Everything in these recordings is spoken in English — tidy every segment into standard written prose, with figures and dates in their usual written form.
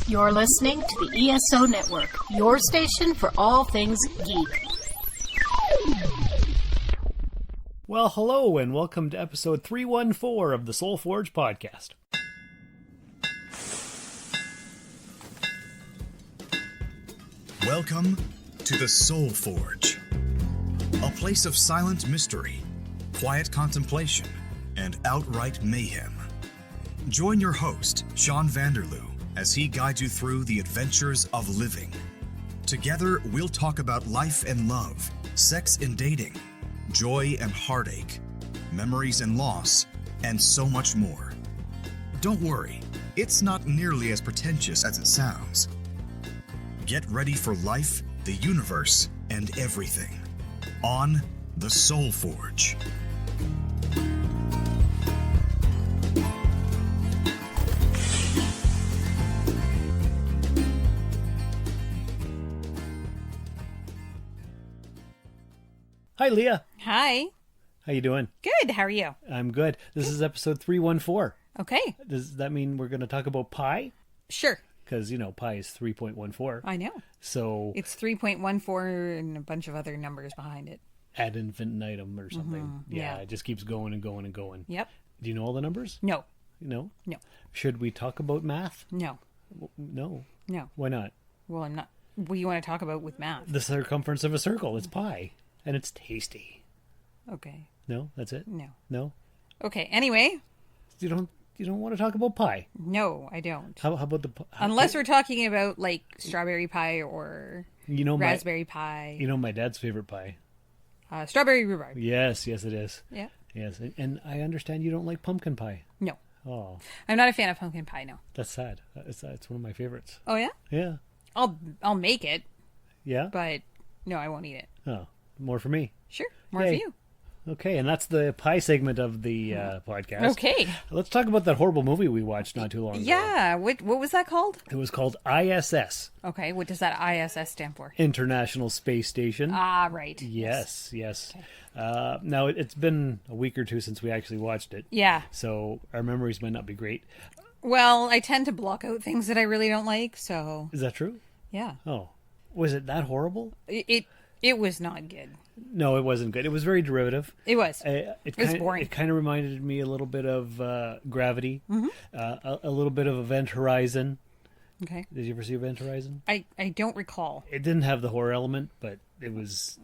You're listening to the ESO Network, your station for all things geek. Well, hello, and welcome to episode 314 of the Soul Forge podcast. Welcome to the Soul Forge, a place of silent mystery, quiet contemplation, and outright mayhem. Join your host, Sean Vanderloo, as he guides you through the adventures of living. Together, we'll talk about life and love, sex and dating, joy and heartache, memories and loss, and so much more. Don't worry, it's not nearly as pretentious as it sounds. Get ready for life, the universe, and everything on the Soul Forge. Hi, Leah. Hi. How you doing? Good. How are you? I'm good. This is episode 314. Okay. Does that mean we're going to talk about pi? Sure. Because, you know, pi is 3.14. I know. So It's 3.14 and a bunch of other numbers behind it. ad infinitum or something. Yeah, yeah. it just keeps going and going and going. Yep. Do you know all the numbers? No. No? No. Should we talk about math? No. No. No. Why not? Well, I'm not. What do you want to talk about with math? The circumference of a circle. It's pi. And it's tasty. Okay. No? That's it? No. No? Okay. Anyway. You don't want to talk about pie? No, I don't. How about the... Unless we're talking about like strawberry pie or raspberry pie. You know my dad's favorite pie? Strawberry rhubarb. Yes, it is. Yeah. Yes, and I understand you don't like pumpkin pie. No. Oh, I'm not a fan of pumpkin pie. No. that's sad. It's one of my favorites. Oh yeah. Yeah. I'll make it, Yeah? but no, I won't eat it. Oh, more for me. Sure. More Yay. for you. Okay, and that's the pie segment of the podcast. Okay. Let's talk about that horrible movie we watched not too long ago. Yeah. What was that called? It was called ISS, Okay. What does that ISS stand for? International Space Station. Ah, right. Yes. Now, it's been a week or two since we actually watched it. Yeah. So our memories might not be great. Well, I tend to block out things that I really don't like, so Is that true? yeah. Oh. Was it that horrible? It was not good. No, it wasn't good. It was very derivative. It was. It was boring. It kind of reminded me a little bit of Gravity, a little bit of Event Horizon. Okay. Did you ever see Event Horizon? I don't recall. It didn't have the horror element, but it was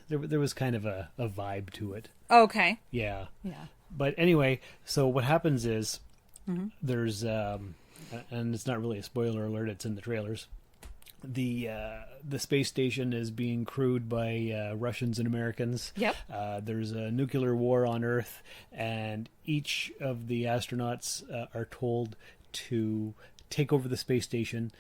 there was kind of a vibe to it. Okay. Yeah. Yeah. But anyway, so what happens is there's and it's not really a spoiler alert. It's in the trailers. The space station is being crewed by Russians and Americans. Yep. There's a nuclear war on Earth, and each of the astronauts are told to take over the space station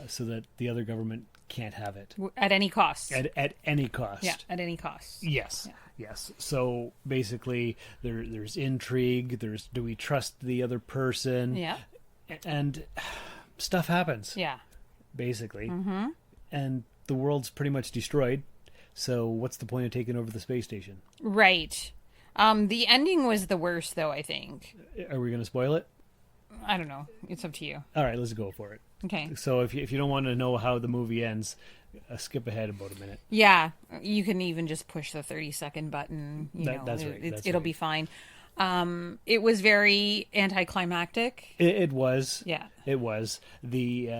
so that the other government can't have it. At any cost. At any cost. Yeah, at any cost. Yes. Yeah. Yes. So basically, there's intrigue. There's do we trust the other person? Yeah. And stuff happens. Yeah. Basically. Mm-hmm. And the world's pretty much destroyed. So what's the point of taking over the space station? Right. The ending was the worst, though, I think. Are we going to spoil it? I don't know. It's up to you. All right, let's go for it. Okay. So if you don't want to know how the movie ends, skip ahead about a minute. Yeah. You can even just push the 30-second button. That's right. It'll be fine. It was very anticlimactic. It was. Yeah. It was. The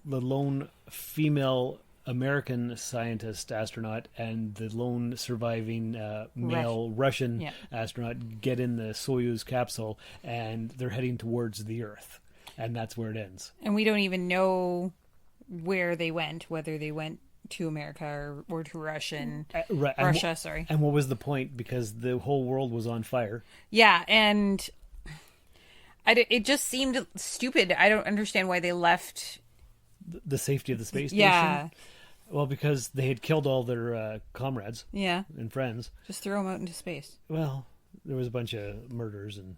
lone female American scientist astronaut and the lone surviving male Russian astronaut get in the Soyuz capsule, and they're heading towards the Earth. And that's where it ends. And we don't even know where they went, whether they went to America or to Russia. Sorry. And what was the point? Because the whole world was on fire. Yeah, and it just seemed stupid. I don't understand why they left. The safety of the space station? Yeah. Well, because they had killed all their comrades. Yeah. And friends. Just throw them out into space. Well, there was a bunch of murders and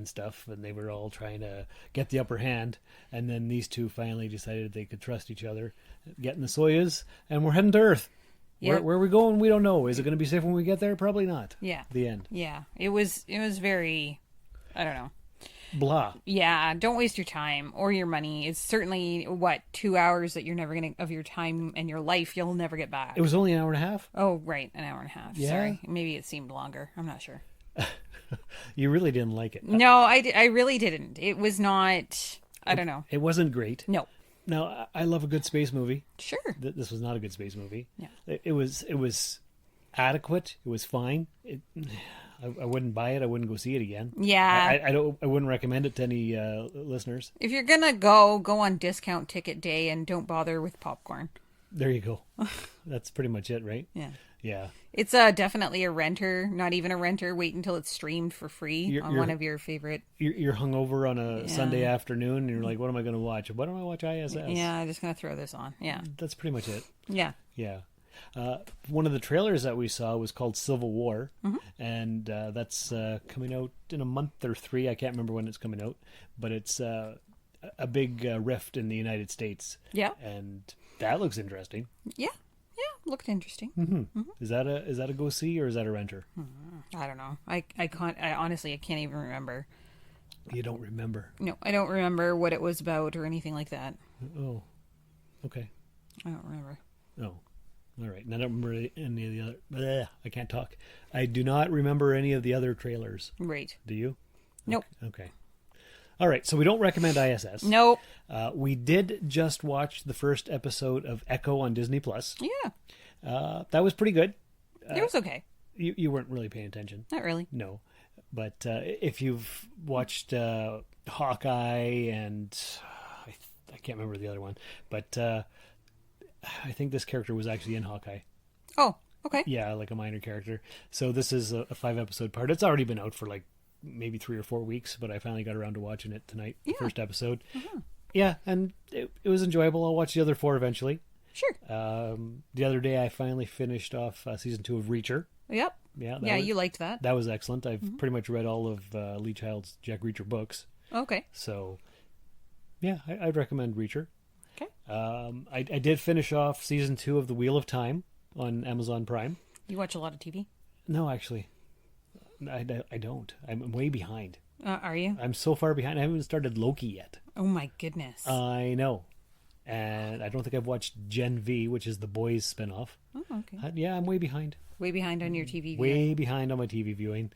stuff, and they were all trying to get the upper hand, and then these two finally decided they could trust each other, get in the Soyuz, and we're heading to Earth. Yep. Where are we going? We don't know. Is it going to be safe when we get there? Probably not. Yeah. The end. Yeah. It was very, I don't know. blah. Yeah, don't waste your time or your money. It's certainly 2 hours that you're never gonna of your time and your life you'll never get back. It was only an hour and a half. Oh, right, an hour and a half. Yeah. Sorry, maybe it seemed longer. I'm not sure. You really didn't like it. No, I really didn't. It was not. I don't know. It wasn't great. No. Now, I love a good space movie. Sure. This was not a good space movie. Yeah. It was adequate. It was fine. I wouldn't buy it. I wouldn't go see it again. Yeah. I wouldn't recommend it to any listeners. If you're gonna go on discount ticket day and don't bother with popcorn. There you go. That's pretty much it, right? Yeah. Yeah. It's definitely a renter, not even a renter. Wait until it's streamed for free on one of your favorite. You're hungover on a Sunday afternoon, and you're like, "What am I going to watch? Why don't I watch ISS?" Yeah, I'm just gonna throw this on. Yeah. That's pretty much it. Yeah. Yeah. One of the trailers that we saw was called Civil War, and that's coming out in a month or 3. I can't remember when it's coming out, but it's a big rift in the United States. Yeah. And that looks interesting. Yeah. Yeah. Looked interesting. Mm-hmm. Is that a go see or is that a renter? I don't know. I can't. I honestly I can't even remember. You don't remember? No, I don't remember what it was about or anything like that. Oh, okay. I don't remember. Oh, all right. And I don't remember any of the other. I can't talk. I do not remember any of the other trailers. Right. Do you? Nope. Okay. All right. So we don't recommend ISS. Nope. We did just watch the first episode of Echo on Disney Plus. Yeah. That was pretty good. It was okay. You weren't really paying attention. Not really. No. But if you've watched Hawkeye and I can't remember the other one, but I think this character was actually in Hawkeye. Oh, okay. Yeah, like a minor character. So this is a 5-episode part. It's already been out for like maybe 3 or 4 weeks, but I finally got around to watching it tonight, the first episode. Yeah, and it was enjoyable. I'll watch the other 4 eventually. Sure. The other day I finally finished off season 2 of Reacher. Yep. Yeah, you liked that. That was excellent. I've pretty much read all of Lee Child's Jack Reacher books. Okay. So, yeah, I'd recommend Reacher. Okay. I did finish off season 2 of The Wheel of Time on Amazon Prime. You watch a lot of TV? No, actually. I don't. I'm way behind. Are you? I'm so far behind. I haven't even started Loki yet. Oh my goodness. I know. And I don't think I've watched Gen V, which is the Boys spinoff. Oh, okay. Yeah, I'm way behind. Way behind on your TV viewing. Way behind on my TV viewing.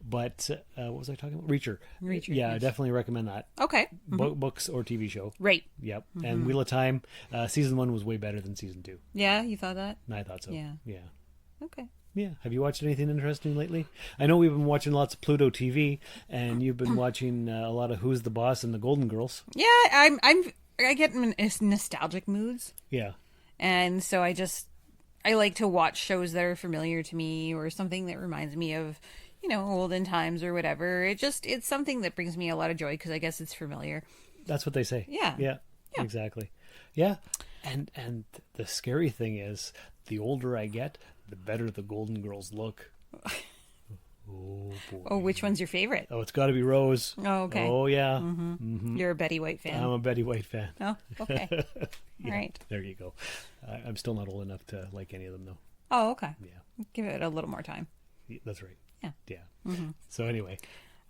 But what was I talking about? Reacher. Reacher. Yeah, yes. I definitely recommend that. Okay. Books or TV show. Right. Yep. And Wheel of Time, season 1 was way better than season 2. Yeah, you thought that? I thought so. Yeah. Yeah. Okay. Yeah. Have you watched anything interesting lately? I know we've been watching lots of Pluto TV, and you've been watching a lot of Who's the Boss and the Golden Girls. Yeah, I get in nostalgic moods. Yeah. And so I like to watch shows that are familiar to me or something that reminds me of, olden times or whatever. It's something that brings me a lot of joy because I guess it's familiar. That's what they say. Yeah. Yeah. Exactly. Yeah. And the scary thing is, the older I get, the better the Golden Girls look. Oh, boy. Oh, which one's your favorite? Oh, it's got to be Rose. Oh, okay. Oh, yeah. You're a Betty White fan. I'm a Betty White fan. Oh, okay. Yeah, all right. There you go. I'm still not old enough to like any of them, though. Oh, okay. Yeah. Give it a little more time. That's right. Yeah. Yeah. So anyway.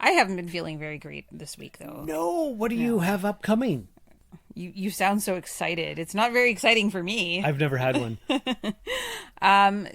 I haven't been feeling very great this week, though. No, what do you have upcoming? You sound so excited. It's not very exciting for me. I've never had one.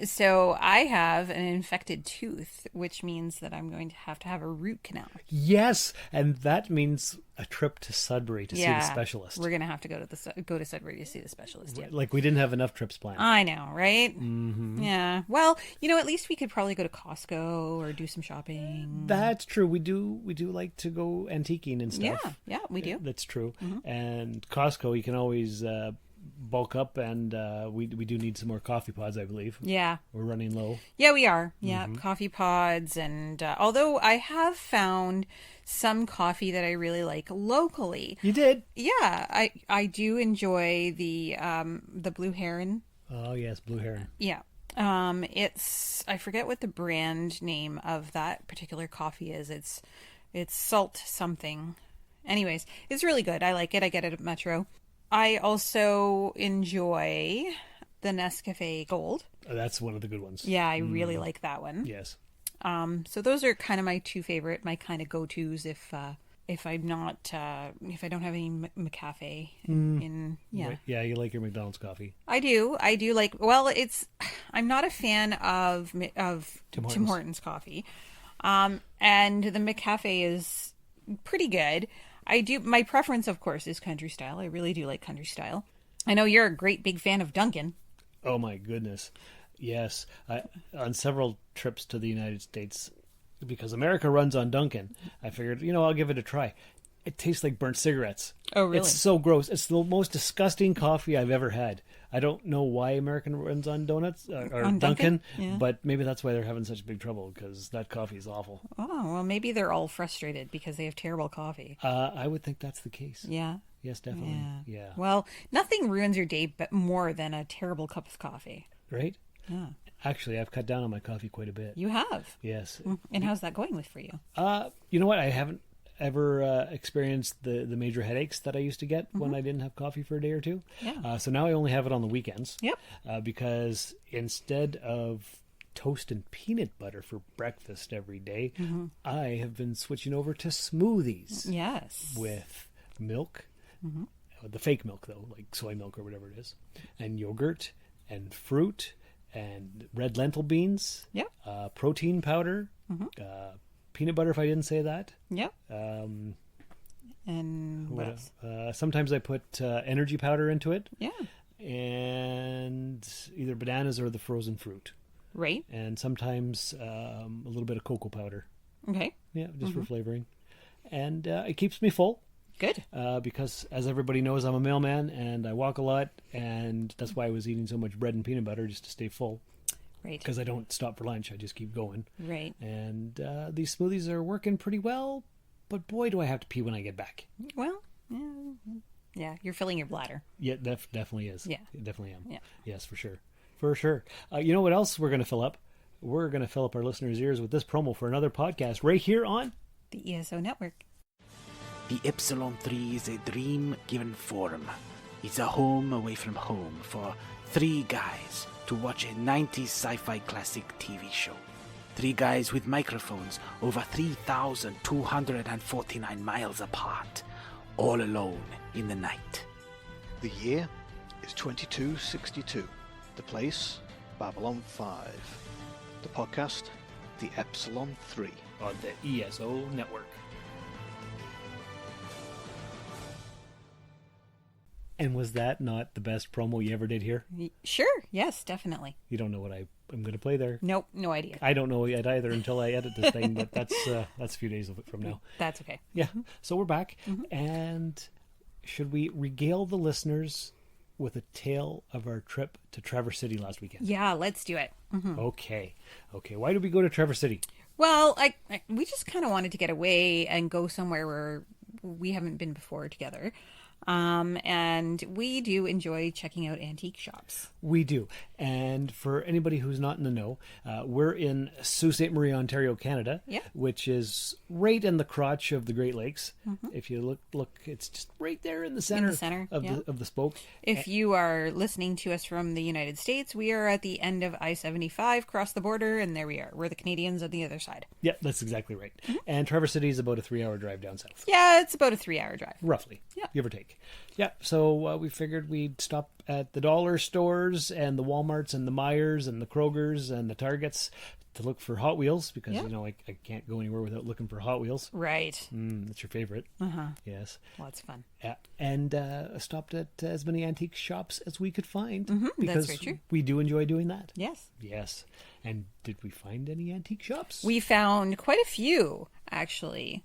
So I have an infected tooth, which means that I'm going to have a root canal. Yes, and that means a trip to Sudbury to see the specialist. We're going to have to go to Sudbury to see the specialist. Yeah. Like we didn't have enough trips planned. I know, right? Mm-hmm. Yeah. Well, at least we could probably go to Costco or do some shopping. That's true. We do like to go antiquing and stuff. Yeah, we do. That's true. And Costco, you can always bulk up, and we do need some more coffee pods, I believe. Yeah. We're running low. Yeah, we are. Yeah, coffee pods. And although I have found some coffee that I really like locally. You did? Yeah, I do enjoy the Blue Heron. Oh, yes, Blue Heron. Yeah. I forget what the brand name of that particular coffee is. It's Salt something. Anyways, it's really good. I like it. I get it at Metro. I also enjoy the Nescafe Gold. Oh, that's one of the good ones. Yeah, I really like that one. Yes. So those are kind of my two favorite, my kind of go-tos if if I'm not, if I don't have any McCafe in, yeah. Right. Yeah, you like your McDonald's coffee. I do like, well, I'm not a fan of Tim Hortons coffee. And the McCafe is pretty good. My preference, of course, is country style. I really do like country style. I know you're a great big fan of Dunkin'. Oh my goodness. Yes. On several trips to the United States, because America runs on Dunkin', I figured, I'll give it a try. It tastes like burnt cigarettes. Oh, really? It's so gross. It's the most disgusting coffee I've ever had. I don't know why American runs on donuts or on Dunkin', yeah. But maybe that's why they're having such big trouble, because that coffee is awful. Oh, well, maybe they're all frustrated because they have terrible coffee. I would think that's the case. Yeah. Yes, definitely. Yeah. Well, nothing ruins your day but more than a terrible cup of coffee. Right? Yeah. Actually, I've cut down on my coffee quite a bit. You have? Yes. And how's that going for you? You know what? I haven't ever experienced the major headaches that I used to get when I didn't have coffee for a day or two. Yeah. So now I only have it on the weekends. Yep. Because instead of toast and peanut butter for breakfast every day, I have been switching over to smoothies. Yes. With milk, the fake milk though, like soy milk or whatever it is, and yogurt and fruit and red lentil beans. Yep. Protein powder. Peanut butter, if I didn't say that. Yep. And what else? Sometimes I put energy powder into it. Yeah. And either bananas or the frozen fruit. Right. And sometimes a little bit of cocoa powder. Okay. Yeah, just for flavoring. And it keeps me full. Good. Because, as everybody knows, I'm a mailman and I walk a lot. And that's why I was eating so much bread and peanut butter, just to stay full. Right. Because I don't stop for lunch. I just keep going. Right. And these smoothies are working pretty well. But boy, do I have to pee when I get back. Well, yeah, you're filling your bladder. Yeah, definitely is. Yeah. It definitely am. Yeah. Yes, for sure. For sure. You know what else we're going to fill up? We're going to fill up our listeners' ears with this promo for another podcast right here on the ESO Network. The Epsilon 3 is a dream-given forum. It's a home away from home for three guys to watch a 90s sci-fi classic TV show. Three guys with microphones over 3,249 miles apart, all alone in the night. The year is 2262. The place, Babylon 5. The podcast, The Epsilon 3. the ESO Network. And was that not the best promo you ever did here? Sure. Yes, definitely. You don't know what I'm going to play there. Nope, no idea. I don't know yet either until I edit this thing, but that's a few days from now. That's okay. Yeah. So we're back. And should we regale the listeners with a tale of our trip to Traverse City last weekend? Yeah, let's do it. Okay. Why did we go to Traverse City? Well, we just kind of wanted to get away and go somewhere where we haven't been before together. And we do enjoy checking out antique shops. We do. And for anybody who's not in the know, we're in Sault Ste. Marie, Ontario, Canada, which is right in the crotch of the Great Lakes. If you look, it's just right there in the center, of the spoke. If you are listening to us from the United States, we are at the end of I-75, cross the border, and there we are. We're the Canadians on the other side. Yeah, that's exactly right. And Traverse City is about a 3-hour drive down south. Yeah, it's about a 3-hour drive. Roughly, give or take. Yeah, so we figured we'd stop at the dollar stores and the Walmarts and the Meijers and the Krogers and the Targets to look for Hot Wheels because, I can't go anywhere without looking for Hot Wheels. Right. That's your favorite. Yes. Lots of fun. Yeah. And stopped at as many antique shops as we could find because that's very true. We do enjoy doing that. Yes. Yes. And did we find any antique shops? We found quite a few, actually.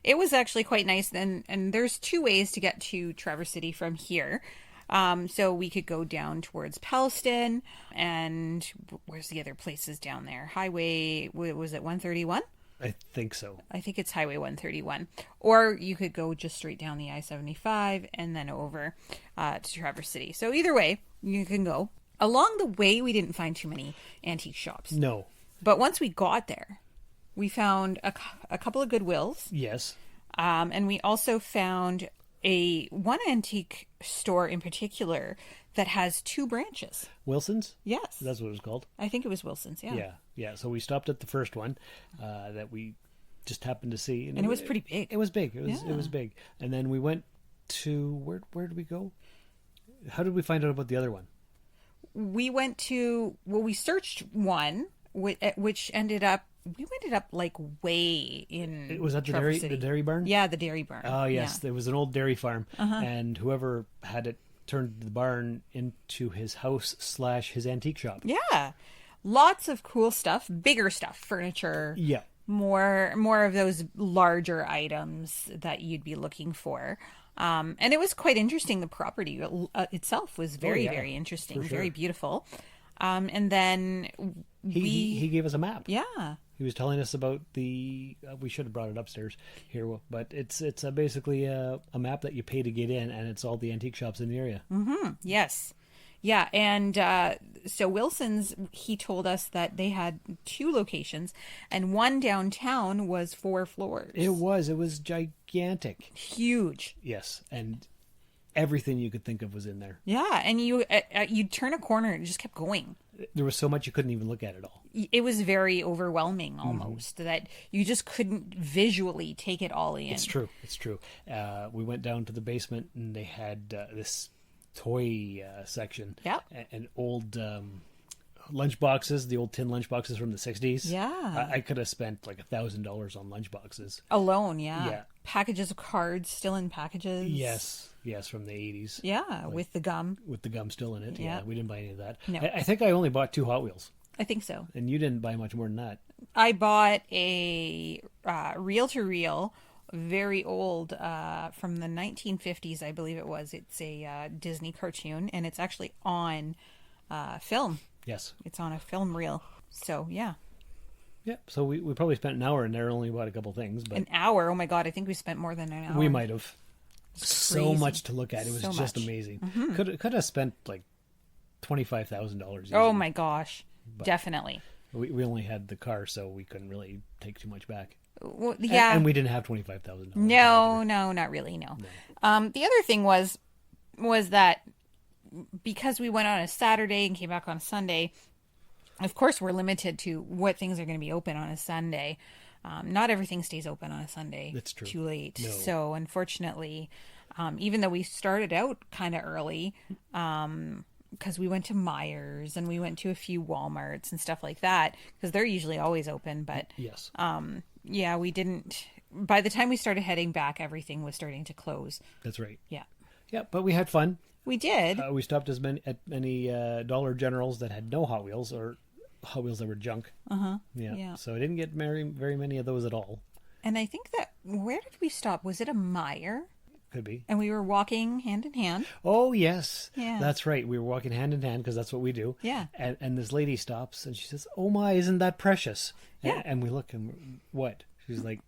It was actually quite nice. And there's two ways to get to Traverse City from here. So we could go down towards Palston, and where's the other places down there? Highway, was it 131? I think so. I think it's Highway 131. Or you could go just straight down the I-75 and then over to Traverse City. So either way, you can go. Along the way, we didn't find too many antique shops. No. But once we got there, we found a couple of Goodwills. Yes. And we also found one antique store in particular that has two branches. Wilson's? Yes. That's what it was called. I think it was Wilson's, yeah. Yeah. So we stopped at the first one that we just happened to see. And it was pretty big. It was big. It was big. And then we went to, where did we go? How did we find out about the other one? We went to, we searched one, which ended up, we ended up like way in. It was at the Traverse City. dairy barn? Yeah, the dairy barn. Oh, yes. Yeah. There was an old dairy farm. And whoever had it turned the barn into his house / his antique shop. Yeah. Lots of cool stuff, bigger stuff, furniture. Yeah. More of those larger items that you'd be looking for. And it was quite interesting. The property itself was very, very interesting, very beautiful. And then he gave us a map. Yeah. He was telling us about we should have brought it upstairs here, but it's basically a map that you pay to get in, and it's all the antique shops in the area. Mm-hmm. Yes. Yeah, and so Wilson's, he told us that they had 2 locations, and one downtown was 4 floors. It was gigantic. Huge. Yes, and everything you could think of was in there. Yeah, and you'd turn a corner and it just kept going. There was so much you couldn't even look at it all. It was very overwhelming almost, that you just couldn't visually take it all in. It's true. We went down to the basement, and they had this toy section. Yeah. And old lunch boxes, the old tin lunch boxes from the 60s. Yeah. I could have spent like $1,000 on lunch boxes. Alone, yeah. Yeah. Packages of cards still in packages. Yes, from the 80s. Yeah, with the gum. With the gum still in it. Yeah. We didn't buy any of that. No. I think I only bought 2 Hot Wheels. I think so. And you didn't buy much more than that. I bought a reel-to-reel, very old, from the 1950s, I believe it was. It's a Disney cartoon, and it's actually on film. Yes. It's on a film reel. So, yeah. Yeah, so we probably spent an hour in there, only bought a couple things. But an hour? Oh, my God, I think we spent more than an hour. We might have. So crazy. much to look at. It was So just much. amazing. Could have spent like $25,000. Oh, my gosh. Definitely. We only had the car, so we couldn't really take too much back. Well, yeah. And we didn't have $25,000. No, not really, no. The other thing was that because we went on a Saturday and came back on a Sunday, of course we're limited to what things are going to be open on a Sunday. Not everything stays open on a Sunday. That's true. Too late. No. So unfortunately, even though we started out kind of early, because we went to Myers and we went to a few Walmarts and stuff like that, because they're usually always open. But yes, yeah, we didn't. By the time we started heading back, everything was starting to close. That's right. Yeah. Yeah, but we had fun. We did. We stopped at many Dollar Generals that had no Hot Wheels or Hot Wheels that were junk. Yeah. So I didn't get very many of those at all. And I think that, where did we stop? Was it a Meijer? Could be. And we were walking hand in hand. Oh, yes. Yeah. That's right. We were walking hand in hand because that's what we do. Yeah. And this lady stops and she says, "Oh my, isn't that precious?" Yeah. And we look and what? She's like,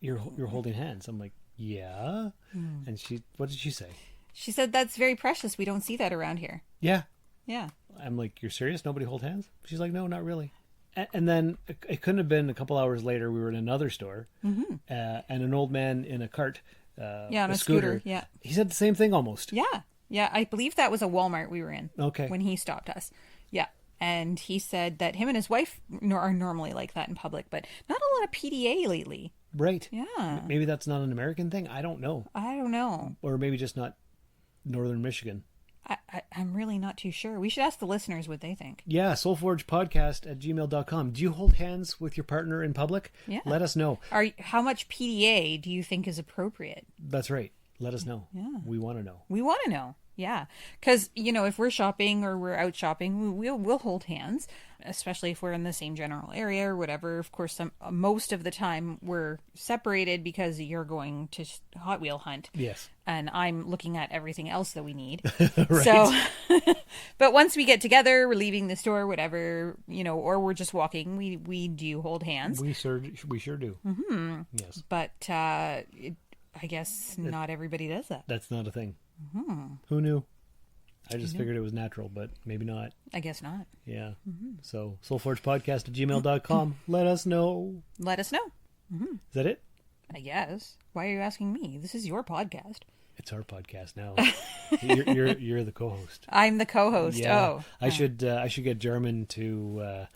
"You're holding hands." I'm like, "Yeah." And what did she say? She said, "That's very precious. We don't see that around here." Yeah. Yeah. I'm like, "You're serious? Nobody hold hands?" She's like, "No, not really." And then it couldn't have been a couple hours later. We were in another store, and an old man in a cart, on a scooter. Yeah. He said the same thing almost. Yeah. Yeah. I believe that was a Walmart we were in. Okay. When he stopped us. Yeah. And he said that him and his wife are normally like that in public, but not a lot of PDA lately. Right. Yeah. Maybe that's not an American thing. I don't know. Or maybe just not Northern Michigan. I'm really not too sure. We should ask the listeners what they think. Yeah, soulforgepodcast@gmail.com. Do you hold hands with your partner in public? Yeah. Let us know. How much PDA do you think is appropriate? That's right. Let us know. Yeah. We want to know. We want to know. Yeah. Because, if we're shopping or we're out shopping, we'll hold hands, especially if we're in the same general area or whatever. Of course, most of the time we're separated because you're going to Hot Wheel hunt. Yes. And I'm looking at everything else that we need. Right. So, but once we get together, we're leaving the store, whatever, or we're just walking, we do hold hands. We sure do. Mm-hmm. Yes. But I guess not everybody does that. That's not a thing. Mm-hmm. Who knew? I just figured it was natural, but maybe not. I guess not. Yeah. So, soulforgepodcast@gmail.com. Let us know. Let us know. Is that it? I guess. Why are you asking me? This is your podcast. It's our podcast now. You're the co-host. I'm the co-host. Yeah. Oh, I should get German to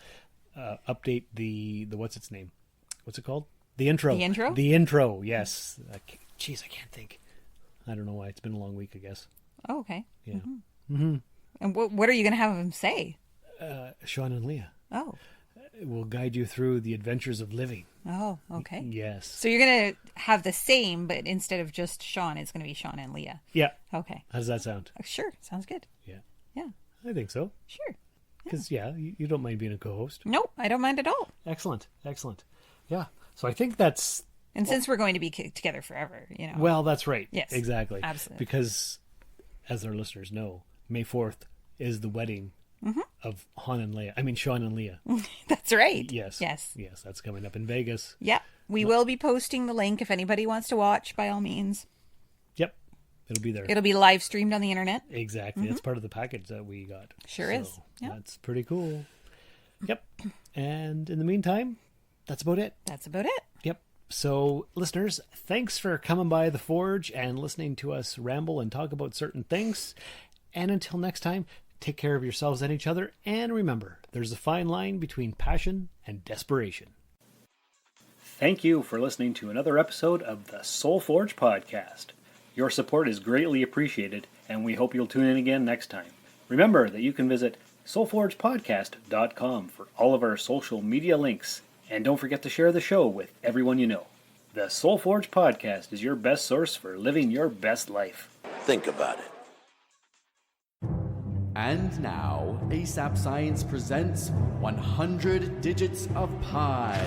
update the what's its name? What's it called? The intro. The intro? The intro, yes. Jeez, I can't think. I don't know why. It's been a long week, I guess. Oh, okay. Yeah. Mm-hmm. Mm-hmm. And what are you going to have him say? Sean and Leah. Oh. Will guide you through the adventures of living. Oh, okay. Yes. So you're going to have the same, but instead of just Sean, it's going to be Sean and Leah. Yeah. Okay. How does that sound? Sure. Sounds good. Yeah. Yeah. I think so. Sure. Because, you don't mind being a co-host. Nope, I don't mind at all. Excellent. Yeah. So I think that's... And since we're going to be together forever, Well, that's right. Yes. Exactly. Absolutely. Because, as our listeners know, May 4th is the wedding of Sean and Leah. That's right. Yes. That's coming up in Vegas. Yeah. We will be posting the link if anybody wants to watch, by all means. Yep. It'll be there. It'll be live streamed on the internet. Exactly. It's part of the package that we got. Sure is. Yep. That's pretty cool. Yep. And in the meantime, that's about it. That's about it. Yep. So, listeners, thanks for coming by the Forge and listening to us ramble and talk about certain things. And until next time, take care of yourselves and each other. And remember, there's a fine line between passion and desperation. Thank you for listening to another episode of the Soul Forge podcast. Your support is greatly appreciated, and we hope you'll tune in again next time. Remember that you can visit soulforgepodcast.com for all of our social media links. And don't forget to share the show with everyone you know. The Soul Forge podcast is your best source for living your best life. Think about it. And now, ASAP Science presents 100 Digits of Pi.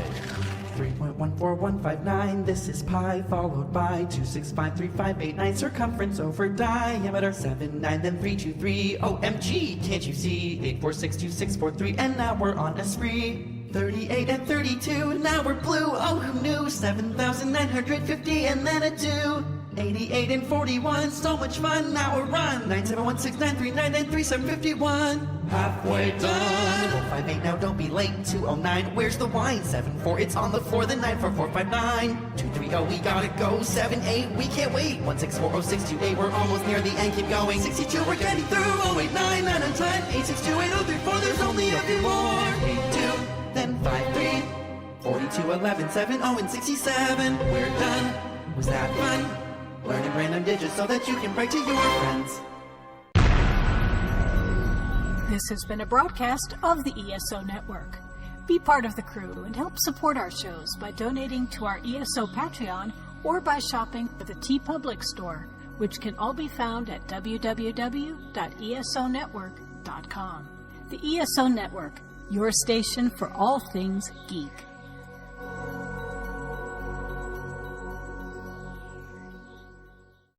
3.14159, this is pi, followed by 2653589, circumference over diameter 79, then 323, OMG, can't you see? 8462643, and now we're on a spree. 38 and 32, now we're blue, oh who knew? 7,950, and then a 2. 88 and 41, so much fun, now we're on 971693993, halfway done. 458, now don't be late. 209, where's the wine? 74, it's on the floor. Then 94459, 230, we gotta go. 78, we can't wait. 1640628, we're almost near the end. Keep going. 62, we're getting through. 089, 9 and 10, 862, 8034. There's only a few more. 82, then 53, 42, 11, 70, and 67. We're done. Was that fun? Learning random digits so that you can brag to your friends. This has been a broadcast of the ESO Network. Be part of the crew and help support our shows by donating to our ESO Patreon or by shopping at the TeePublic store, which can all be found at www.esonetwork.com. The ESO Network, your station for all things geek.